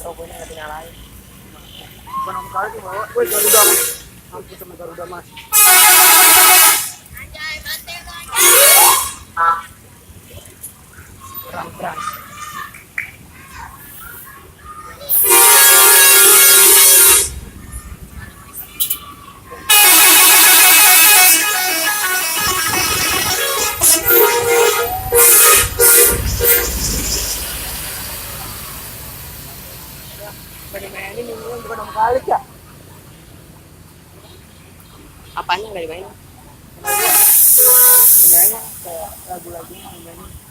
tokonya nggak dinyalain. Bukan Om kali tuh bawa. Woi Garuda mas. Ampun sama Garuda mas. Kurang keras. Dimainin ini bukan Om kali ya. Apanya nggak dimainin? Penyanyi kayak lagu-lagunya dimainin.